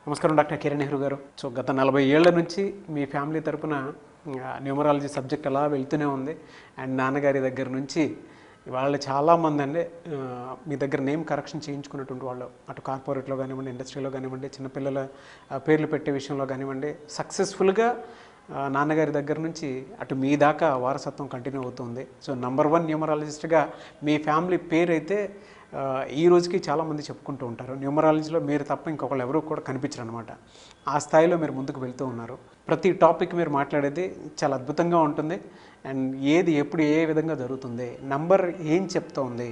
నమస్కారం డాక్టర్ కిరణ్ నెహ్రూ గారు. సో గత 40 ఏళ్ల నుంచి మీ ఫ్యామిలీ తరపున న్యూమరాలజీ సబ్జెక్ట్ అలా వెళ్తూనే ఉంది. అండ్ నాన్నగారి దగ్గర నుంచి వాళ్ళు చాలామంది అండి మీ దగ్గర నేమ్ కరెక్షన్ చేయించుకున్నటువంటి వాళ్ళు, అటు కార్పొరేట్లో కానివ్వండి, ఇండస్ట్రీలో కానివ్వండి, చిన్నపిల్లల పేర్లు పెట్టే విషయంలో కానివ్వండి, సక్సెస్ఫుల్గా నాన్నగారి దగ్గర నుంచి అటు మీ దాకా వారసత్వం కంటిన్యూ అవుతుంది. సో నంబర్ 1 న్యూమరాలజిస్ట్గా మీ ఫ్యామిలీ పేరు అయితే ఈ రోజుకి చాలామంది చెప్పుకుంటూ ఉంటారు. న్యూమరాలజీలో మీరు తప్ప ఇంకొకళ్ళు ఎవరు కూడా కనిపించరు అనమాట. ఆ స్థాయిలో మీరు ముందుకు వెళ్తూ ఉన్నారు. ప్రతి టాపిక్ మీరు మాట్లాడేది చాలా అద్భుతంగా ఉంటుంది. అండ్ ఏది ఎప్పుడు ఏ విధంగా జరుగుతుంది, నంబర్ ఏం చెప్తోంది,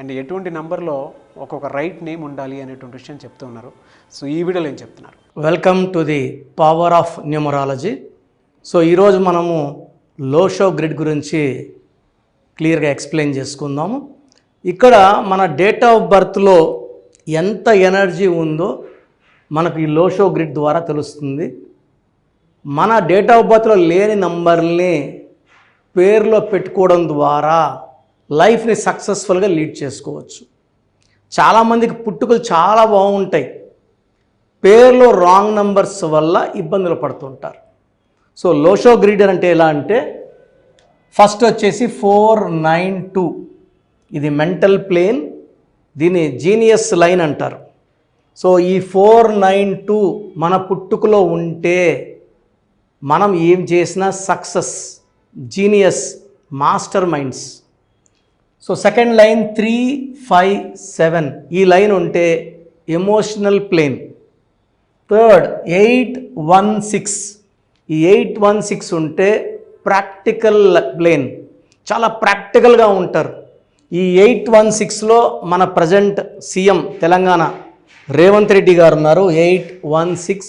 అండ్ ఎటువంటి నంబర్లో ఒక్కొక్క రైట్ నేమ్ ఉండాలి అనేటువంటి విషయం చెప్తూ ఉన్నారు. సో ఈ వీడియోలో ఏం చెప్తున్నారు? Welcome to the power of numerology. So ఈరోజు మనము లోషో గ్రిడ్ గురించి క్లియర్గా ఎక్స్ప్లెయిన్ చేసుకుందాము. ఇక్కడ మన డేట్ ఆఫ్ బర్త్లో ఎంత ఎనర్జీ ఉందో మనకు ఈ లోషో గ్రిడ్ ద్వారా తెలుస్తుంది. మన డేట్ ఆఫ్ బర్త్లో లేని నంబర్ని పేరులో పెట్టుకోవడం ద్వారా లైఫ్ని సక్సెస్ఫుల్గా లీడ్ చేసుకోవచ్చు. చాలామందికి పుట్టుకలు చాలా బాగుంటాయి, పేర్లో రాంగ్ నంబర్స్ వల్ల ఇబ్బందులు పడుతుంటారు. సో లోషో గ్రిడ్ అంటే ఎలా అంటే, ఫస్ట్ వచ్చేసి 492, ఇది మెంటల్ ప్లేన్, దీన్ని జీనియస్ లైన్ అంటారు. సో ఈ 492 మన పుట్టుకలో ఉంటే మనం ఏం చేసినా success, genius, master minds. So second line 357, ఈ లైన్ ఉంటే ఎమోషనల్ ప్లేన్. థర్డ్ 816, ఈ 816 ఉంటే ప్రాక్టికల్ ప్లేన్, చాలా ప్రాక్టికల్గా ఉంటారు. ఈ 816లో మన ప్రజెంట్ సీఎం తెలంగాణ రేవంత్ రెడ్డి గారు ఉన్నారు. 816.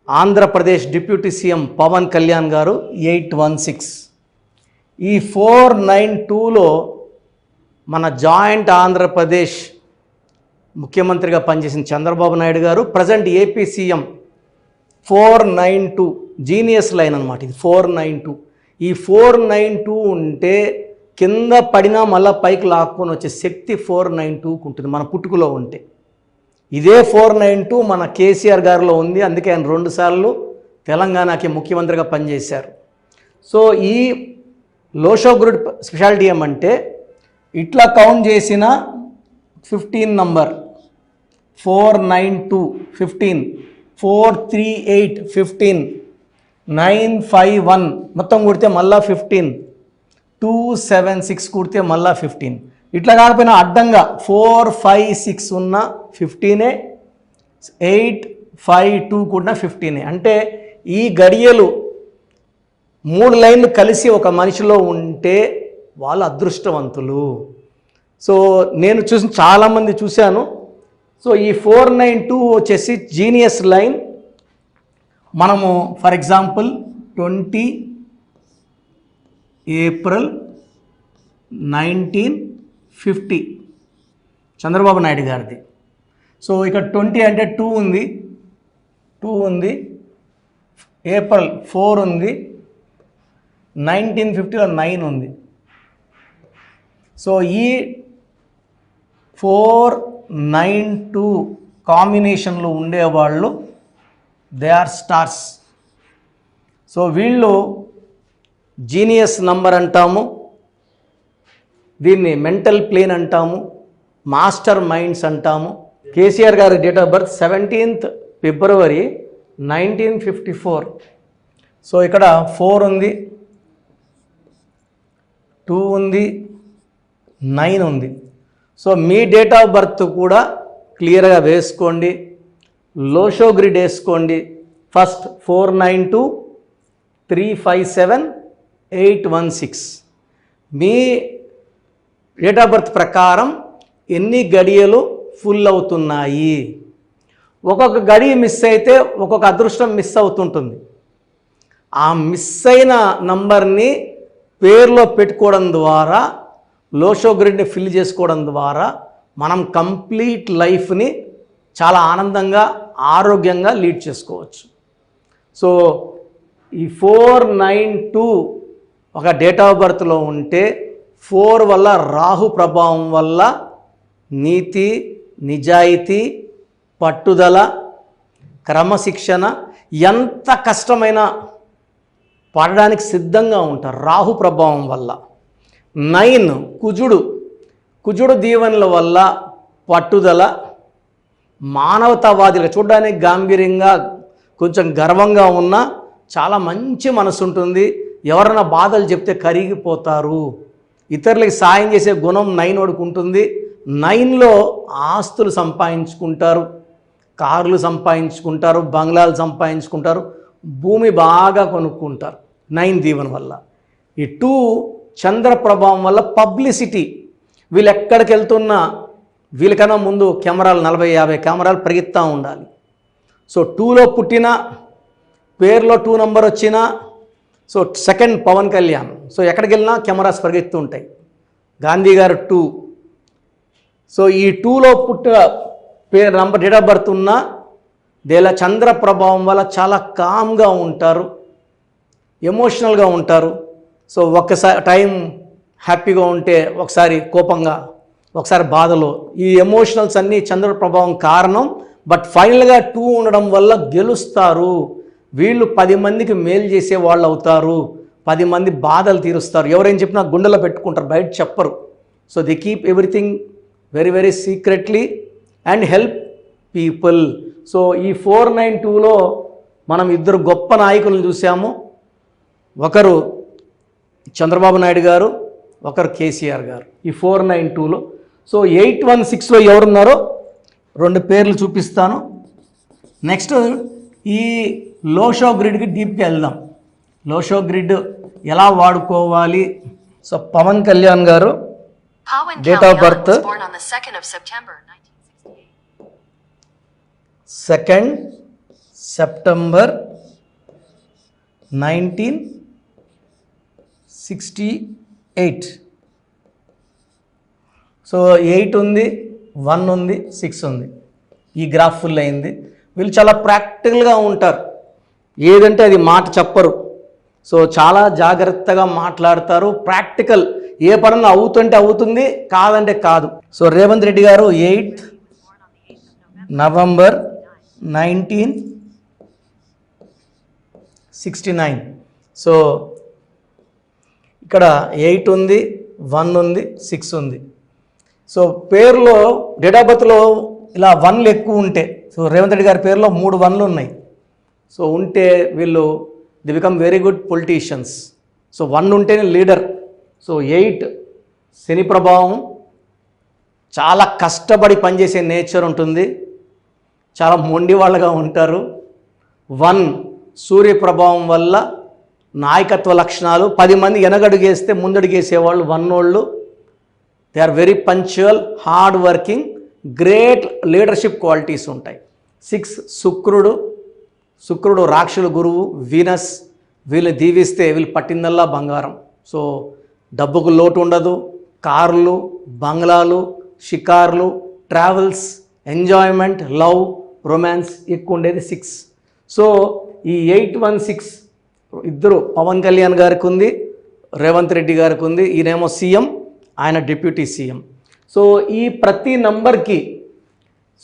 ఆంధ్రప్రదేశ్ డిప్యూటీ సీఎం పవన్ కళ్యాణ్ గారు 816. ఈ 492లో మన జాయింట్ ఆంధ్రప్రదేశ్ ముఖ్యమంత్రిగా పనిచేసిన చంద్రబాబు నాయుడు గారు, present AP CM 492, genius line అనమాట ఇది 492. ఈ 492 ఉంటే కింద పడినా మళ్ళీ పైకి లాక్కొని వచ్చే శక్తి 492కు ఉంటుంది మన పుట్టుకలో ఉంటే. ఇదే 492 మన కేసీఆర్ గారిలో ఉంది, అందుకే ఆయన 2 సార్లు తెలంగాణకి ముఖ్యమంత్రిగా పనిచేశారు. సో ఈ లోషో గ్రిడ్ స్పెషాలిటీ ఏమంటే, ఇట్లా కౌంట్ చేసిన 15 నంబర్ 492, 15, 438, 15, 951 మొత్తం కూడితే మళ్ళా 15, 276 కూడితే మళ్ళా 15. ఇట్లా కాకపోయినా అడ్డంగా 456 ఉన్న 15, 852 కూడా 15. అంటే ఈ గడియలు 3 లైన్లు కలిసి ఒక మనిషిలో ఉంటే వాళ్ళు అదృష్టవంతులు. సో నేను చాలామంది చూశాను. సో ఈ 492 వచ్చేసి జీనియస్ లైన్. మనము for example 20 April 1950 Chandrababu Naidu గారిది. సో ఇక్కడ 20 అంటే 2 ఉంది, ఏప్రిల్ 4 ఉంది, 1950లో 9 ఉంది. సో ఈ 492 కాంబినేషన్లో ఉండేవాళ్ళు దే ఆర్ స్టార్స్. సో వీళ్ళు జీనియస్ నంబర్ అంటాము, దీన్ని మెంటల్ ప్లేన్ అంటాము, మాస్టర్ మైండ్స్ అంటాము. కేసీఆర్ గారి date of birth 17th February 1954. So ఇక్కడ 4 ఉంది, 2 ఉంది, 9 ఉంది. సో మీ డేట్ ఆఫ్ బర్త్ కూడా క్లియర్గా వేసుకోండి, లోషో గ్రిడ్ వేసుకోండి. First 492, 357, 816. Me date of birth ప్రకారం ఎన్ని గడియలు ఫుల్ అవుతున్నాయి. ఒక్కొక్క గడియ మిస్ అయితే ఒక్కొక్క అదృష్టం మిస్ అవుతుంటుంది. ఆ మిస్ అయిన నంబర్ని పేరులో పెట్టుకోవడం ద్వారా, లోషో గ్రిడ్ని ఫిల్ చేసుకోవడం ద్వారా మనం కంప్లీట్ లైఫ్ని చాలా ఆనందంగా, ఆరోగ్యంగా లీడ్ చేసుకోవచ్చు. సో ఈ 492 ఒక డేట్ ఆఫ్ బర్త్లో ఉంటే 4 వల్ల రాహు ప్రభావం వల్ల నీతి, నిజాయితీ, పట్టుదల, క్రమశిక్షణ, ఎంత కష్టమైనా పడడానికి సిద్ధంగా ఉంటారు రాహు ప్రభావం వల్ల. 9 కుజుడు దీవెనల వల్ల పట్టుదల, మానవతావాదిగా చూడడానికి గాంభీర్యంగా కొంచెం గర్వంగా ఉన్న చాలా మంచి మనసు ఉంటుంది. ఎవరైనా బాధలు చెప్తే కరిగిపోతారు. ఇతరులకి సాయం చేసే గుణం 9 వాడికి ఉంటుంది. 9లో ఆస్తులు సంపాదించుకుంటారు, కార్లు సంపాదించుకుంటారు, బంగ్లాలు సంపాదించుకుంటారు, భూమి బాగా కొనుక్కుంటారు 9 దీవెన వల్ల. ఈ 2 చంద్ర ప్రభావం వల్ల పబ్లిసిటీ. వీళ్ళు ఎక్కడికి వెళ్తున్నా వీళ్ళకన్నా ముందు కెమెరాలు 40-50 కెమెరాలు పరిగెత్తా ఉండాలి. సో 2లో పుట్టిన, పేరులో 2 నంబర్ వచ్చిన, so second Pawan Kalyan. So ఎక్కడికి వెళ్ళినా కెమెరాస్ పరిగెత్తు ఉంటాయి. గాంధీ గారు 2. సో ఈ 2లో పుట్టిన పేరు నంబర్ డేట్ ఆఫ్ బర్త్ ఉన్న దేలా చంద్ర ప్రభావం వల్ల చాలా కామ్గా ఉంటారు, ఎమోషనల్గా ఉంటారు. సో ఒక్కసారి టైం హ్యాపీగా ఉంటే ఒకసారి కోపంగా, ఒకసారి బాధలో, ఈ ఎమోషనల్స్ అన్నీ చంద్ర ప్రభావం కారణం. బట్ ఫైనల్గా 2 ఉండడం వల్ల గెలుస్తారు. వీళ్ళు 10 మందికి మేలు చేసే వాళ్ళు అవుతారు, 10 మంది బాధలు తీరుస్తారు. ఎవరేం చెప్పినా గుండెలో పెట్టుకుంటారు, బయట చెప్పరు. So they keep everything very very secretly and help people. So ఈ 492లో మనం 2 గొప్ప నాయకులను చూసాము. ఒకరు చంద్రబాబు నాయుడు గారు, ఒకరు కేసీఆర్ గారు ఈ 492లో. సో 816లో ఎవరున్నారో 2 పేర్లు చూపిస్తాను. నెక్స్ట్ ఈ లోషో గ్రిడ్కి డీప్కి వెళ్దాం. లోషో గ్రిడ్ ఎలా వాడుకోవాలి. సో పవన్ కళ్యాణ్ గారు date of birth 2 September 1968. So 8 ఉంది, 1 ఉంది, 6 ఉంది. ఈ గ్రాఫ్ ఫుల్ అయింది. వీళ్ళు చాలా ప్రాక్టికల్గా ఉంటారు, ఏదంటే అది మాట చెప్పరు. సో చాలా జాగ్రత్తగా మాట్లాడతారు, ప్రాక్టికల్. ఏ పనులు అవుతుంటే అవుతుంది, కాదంటే కాదు. సో రేవంత్ రెడ్డి గారు 8 నవంబర్ 1969. సో ఇక్కడ 8 ఉంది, 1 ఉంది, 6 ఉంది. సో పేరులో డేట్ ఆఫ్ బర్త్లో ఇలా 1లు ఎక్కువ ఉంటే, సో రేవంత్ రెడ్డి గారి పేరులో 3 1లు ఉన్నాయి. సో ఉంటే వీళ్ళు they become very good politicians. So 1 ఉంటేనే లీడర్. సో 8 శని ప్రభావం, చాలా కష్టపడి పనిచేసే నేచర్ ఉంటుంది, చాలా మొండి వాళ్ళగా ఉంటారు. 1 సూర్య ప్రభావం వల్ల నాయకత్వ లక్షణాలు, 10 మంది వెనగడుగేస్తే ముందడుగేసేవాళ్ళు 1 వాళ్ళు. They are very punctual, hard working, great leadership qualities ఉంటాయి. 6 శుక్రుడు రాక్షుల గురువు, వీనస్. వీళ్ళు దీవిస్తే వీళ్ళు పట్టిందల్లా బంగారం. సో డబ్బుకు లోటు ఉండదు. కార్లు, బంగ్లాలు, షికార్లు, ట్రావెల్స్, ఎంజాయ్మెంట్, లవ్, రొమాన్స్ ఎక్కువ ఉండేది 6. సో ఈ 816 2 పవన్ కళ్యాణ్ గారికి ఉంది, రేవంత్ రెడ్డి గారికి ఉంది. ఈయనేమో సీఎం, ఆయన డిప్యూటీ సీఎం. సో ఈ ప్రతి నంబర్కి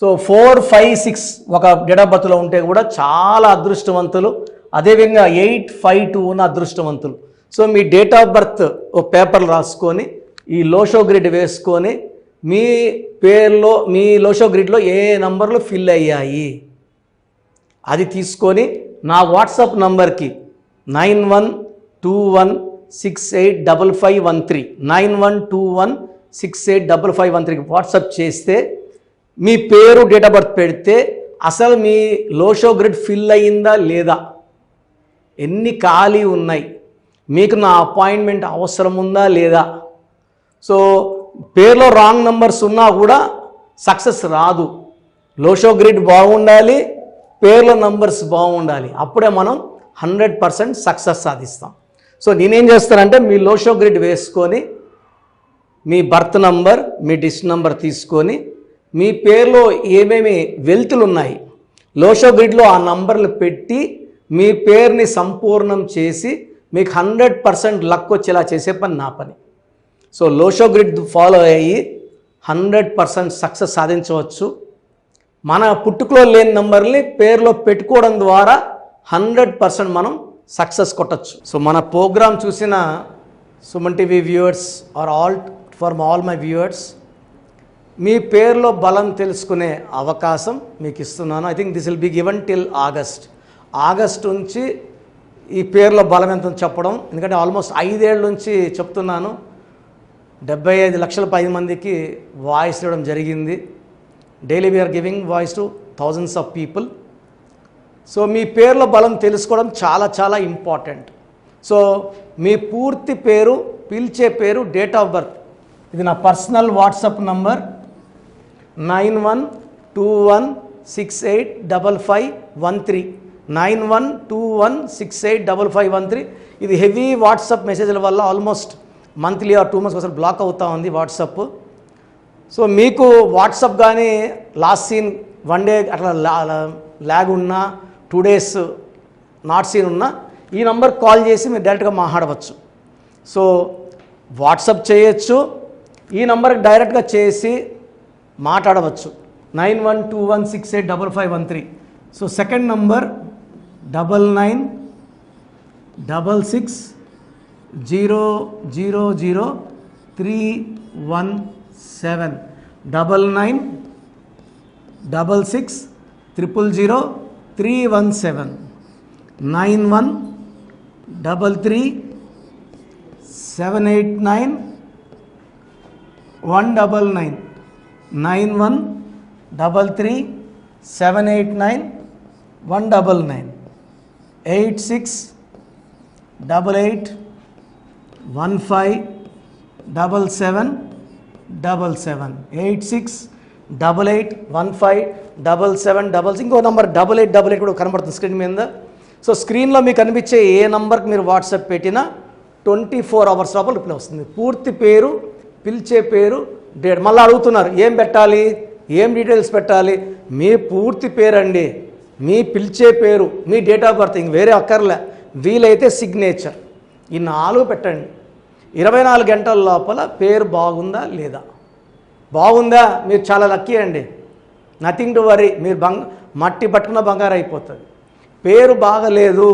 సో 4, 5, 6 ఒక డేట్ ఆఫ్ బర్త్లో ఉంటే కూడా చాలా అదృష్టవంతులు. అదేవిధంగా 8, 5, 2 ఉన్న అదృష్టవంతులు. సో మీ డేట్ ఆఫ్ బర్త్ ఓ పేపర్లు రాసుకొని ఈ లోషో గ్రిడ్ వేసుకొని మీ పేరులో, మీ లోషో గ్రిడ్లో ఏ నంబర్లు ఫిల్ అయ్యాయి అది తీసుకొని నా వాట్సాప్ నంబర్కి 9121685513 9121685513కి వాట్సాప్ చేస్తే మీ పేరు డేట్ ఆఫ్ బర్త్ పెడితే అసలు మీ లోషో గ్రిడ్ ఫిల్ అయ్యిందా లేదా, ఎన్ని ఖాళీ ఉన్నాయి, మీకు నా అపాయింట్మెంట్ అవసరం ఉందా లేదా. సో పేరులో రాంగ్ నంబర్స్ ఉన్నా కూడా సక్సెస్ రాదు. లోషో గ్రిడ్ బాగుండాలి, పేర్లో నంబర్స్ బాగుండాలి, అప్పుడే మనం 100% సక్సెస్ సాధిస్తాం. సో నేనేం చేస్తానంటే మీ లోషో గ్రిడ్ వేసుకొని మీ బర్త్ నంబర్, మీ డిస్ట్ నంబర్ తీసుకొని మీ పేరులో ఏమేమి వెల్తులు ఉన్నాయి లోషో గ్రిడ్లో ఆ నంబర్లు పెట్టి మీ పేరుని సంపూర్ణం చేసి మీకు 100% లక్ వచ్చేలా చేసే పని నా పని. సో లోషో గ్రిడ్ ఫాలో అయ్యి 100% సక్సెస్ సాధించవచ్చు. మన పుట్టుకలో లేని నంబర్ని పేరులో పెట్టుకోవడం ద్వారా 100% మనం సక్సెస్ కొట్టచ్చు. సో మన ప్రోగ్రామ్ చూసిన Suman TV viewers are all my viewers, మీ పేరులో బలం తెలుసుకునే అవకాశం మీకు ఇస్తున్నాను. I think this will be given till August నుంచి ఈ పేరులో బలం ఎంత చెప్పడం, ఎందుకంటే ఆల్మోస్ట్ 5 ఏళ్ళ నుంచి చెప్తున్నాను. 75 లక్షల 10 మందికి వాయిస్ ఇవ్వడం జరిగింది. Daily we are giving voice to thousands of people. So మీ పేరులో బలం తెలుసుకోవడం చాలా చాలా ఇంపార్టెంట్. సో మీ పూర్తి పేరు, పిలిచే పేరు, డేట్ ఆఫ్ బర్త్, ఇది నా పర్సనల్ వాట్సాప్ నంబర్ 9121685513 9121685513. ఇది హెవీ వాట్సాప్ మెసేజ్ల వల్ల ఆల్మోస్ట్ మంత్లీ ఆర్ 2 months ఒకసారి బ్లాక్ అవుతూ ఉంది వాట్సాప్. సో మీకు వాట్సాప్ కానీ లాస్ట్ సీన్ 1 day అట్లా ల్యాగ్ ఉన్నా, 2 days నాట్ సీన్ ఉన్నా, ఈ నంబర్ కాల్ చేసి మీరు డైరెక్ట్గా మాట్లాడవచ్చు. సో వాట్సాప్ చేయొచ్చు, ఈ నంబర్కి డైరెక్ట్గా చేసి మాట్లాడవచ్చు. 9121685513. So second number 9966000317 9966000317 9133789199 9133789199 8688157777 8688157777. ఇంకో నంబర్ 8888 కూడా కనబడుతుంది స్క్రీన్ మీద. సో స్క్రీన్లో మీకు కనిపించే ఏ నంబర్కి మీరు వాట్సాప్ పెట్టినా 24 hours లోపల రిప్లై వస్తుంది. పూర్తి పేరు, పిలిచే పేరు, డేట్. మళ్ళీ అడుగుతున్నారు ఏం పెట్టాలి, ఏం డీటెయిల్స్ పెట్టాలి. మీ పూర్తి పేరు అండి, మీ పిలిచే పేరు, మీ డేట్ ఆఫ్ బర్త్, ఇంక వేరే అక్కర్లే. వీలైతే సిగ్నేచర్, ఈ 4 పెట్టండి. 24 గంటల లోపల పేరు బాగుందా లేదా, బాగుందా మీరు చాలా లక్కీ అండి, నథింగ్ టు వరీ. మీరు మట్టి పట్టుకున్న బంగారు అయిపోతుంది. పేరు బాగలేదు,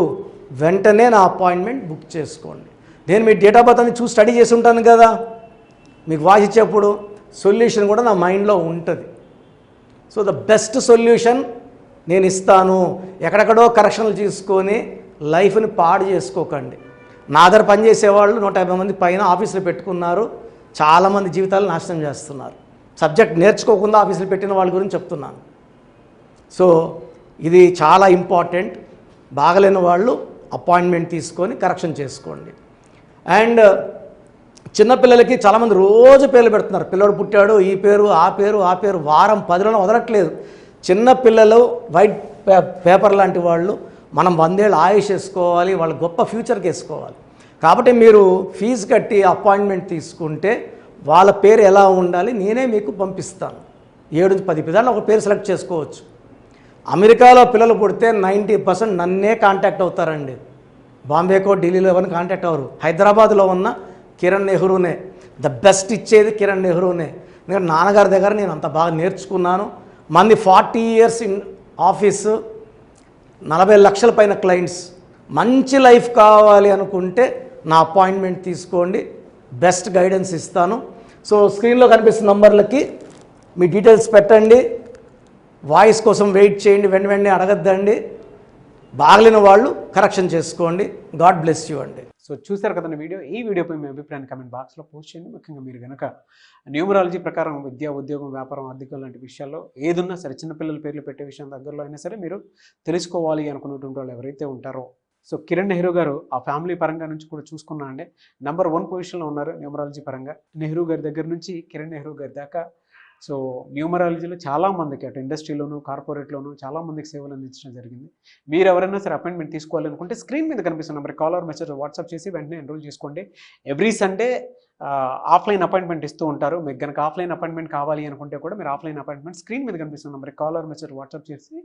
వెంటనే నా అపాయింట్మెంట్ బుక్ చేసుకోండి. నేను మీ డేట్ ఆఫ్ బర్త్ అని చూసి స్టడీ చేసి ఉంటాను కదా, మీకు వాయిస్ ఇచ్చేప్పుడు సొల్యూషన్ కూడా నా మైండ్లో ఉంటుంది. సో ద బెస్ట్ సొల్యూషన్ నేను ఇస్తాను. ఎక్కడెక్కడో కరెక్షన్లు తీసుకొని లైఫ్ని పాడు చేసుకోకండి. నా దగ్గర పనిచేసేవాళ్ళు 150 మంది పైన ఆఫీసులు పెట్టుకున్నారు. చాలామంది జీవితాలు నాశనం చేస్తున్నారు. సబ్జెక్ట్ నేర్చుకోకుండా ఆఫీసులు పెట్టిన వాళ్ళ గురించి చెప్తున్నాను. సో ఇది చాలా ఇంపార్టెంట్. బాగలేని వాళ్ళు అపాయింట్మెంట్ తీసుకొని కరెక్షన్ చేసుకోండి. అండ్ చిన్నపిల్లలకి చాలామంది రోజు పేర్లు పెడుతున్నారు. పిల్లడు పుట్టాడు, ఈ పేరు ఆ పేరు వారం 10 రోజులు వదలట్లేదు. చిన్నపిల్లలు వైట్ పేపర్ లాంటి వాళ్ళు. మనం 100 ఏళ్ళు ఆయుష్ వేసుకోవాలి, వాళ్ళ గొప్ప ఫ్యూచర్కి వేసుకోవాలి. కాబట్టి మీరు ఫీజు కట్టి అపాయింట్మెంట్ తీసుకుంటే వాళ్ళ పేరు ఎలా ఉండాలి నేనే మీకు పంపిస్తాను. 7 నుంచి 10 పిల్లలు ఒక పేరు సెలెక్ట్ చేసుకోవచ్చు. అమెరికాలో పిల్లలు పుడితే 90% నన్నే కాంటాక్ట్ అవుతారండి. బాంబేకో ఢిల్లీలో ఎవరిని కాంటాక్ట్ అవ్వరు. హైదరాబాద్లో ఉన్న కిరణ్ నెహ్రూనే, ద బెస్ట్ ఇచ్చేది కిరణ్ నెహ్రూనే. ఎందుకంటే నాన్నగారి దగ్గర నేను అంత బాగా నేర్చుకున్నాను. మంది 40 years ఇన్ ఆఫీసు, 40 లక్షల పైన క్లయింట్స్. మంచి లైఫ్ కావాలి అనుకుంటే నా అపాయింట్మెంట్ తీసుకోండి, బెస్ట్ గైడెన్స్ ఇస్తాను. సో స్క్రీన్లో కనిపిస్తున్న నంబర్లకి మీ డీటెయిల్స్ పెట్టండి. వాయిస్ కోసం వెయిట్ చేయండి, వెంటనే అడగద్దండి. బాగలేని వాళ్ళు కరెక్షన్ చేసుకోండి. గాడ్ బ్లెస్ యూ అండి. సో చూశారు కదండి వీడియో. ఈ వీడియోపై మీ అభిప్రాయాన్ని కామెంట్ బాక్స్లో పోస్ట్ చేయండి. ముఖ్యంగా మీరు కనుక న్యూమరాలజీ ప్రకారం విద్య, ఉద్యోగం, వ్యాపారం, ఆర్థికం లాంటి విషయాల్లో ఏదున్నా సరే, చిన్నపిల్లల పేర్లు పెట్టే విషయం దగ్గరలో అయినా సరే మీరు తెలుసుకోవాలి అనుకున్నటువంటి వాళ్ళు ఎవరైతే ఉంటారో, సో కిరణ్ నెహ్రూ గారు ఆ ఫ్యామిలీ పరంగా నుంచి కూడా చూసుకున్నా అండి నంబర్ 1 పొజిషన్లో ఉన్నారు న్యూమరాలజీ పరంగా. నెహ్రూ గారి దగ్గర నుంచి కిరణ్ నెహ్రూ గారి దాకా సో న్యూమరాలజీలో చాలామందికి అటు ఇండస్ట్రీలోను, కార్పొరేట్లోను చాలామందికి సేవలు అందించడం జరిగింది. మీరు ఎవరైనా సరే అపాయింట్మెంట్ తీసుకోవాలనుకుంటే స్క్రీన్ మీద కనిపిస్తున్న number call or message WhatsApp చేసి వెంటనే ఎన్రోల్ చేసుకోండి. ఎవ్రీ సండే ఆఫ్లైన్ అపాయింట్మెంట్ ఇస్తూ ఉంటారు. మీకు కనుక ఆఫ్లైన్ అపాయింట్మెంట్ కావాలి అనుకుంటే కూడా మీరు ఆఫ్లైన్ అపాయింట్మెంట్ స్క్రీన్ మీద కనిపిస్తున్న number call or message WhatsApp చేసి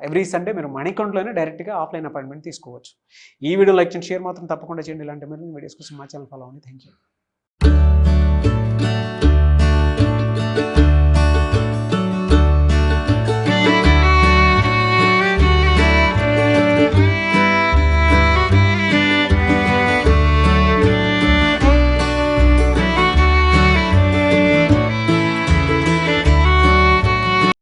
ఎవ్రీ సండే మీరు మణికొండలోనే డైరెక్ట్గా ఆఫ్లైన్ అపాయింట్మెంట్ తీసుకోవచ్చు. ఈ వీడియో లైక్ చేయండి, షేర్ మాత్రం తప్పకుండా చేయండి. ఇలాంటి మరిన్ని వీడియోస్ కోసం మా ఛానల్ ఫాలో అవ్వండి. Thank you.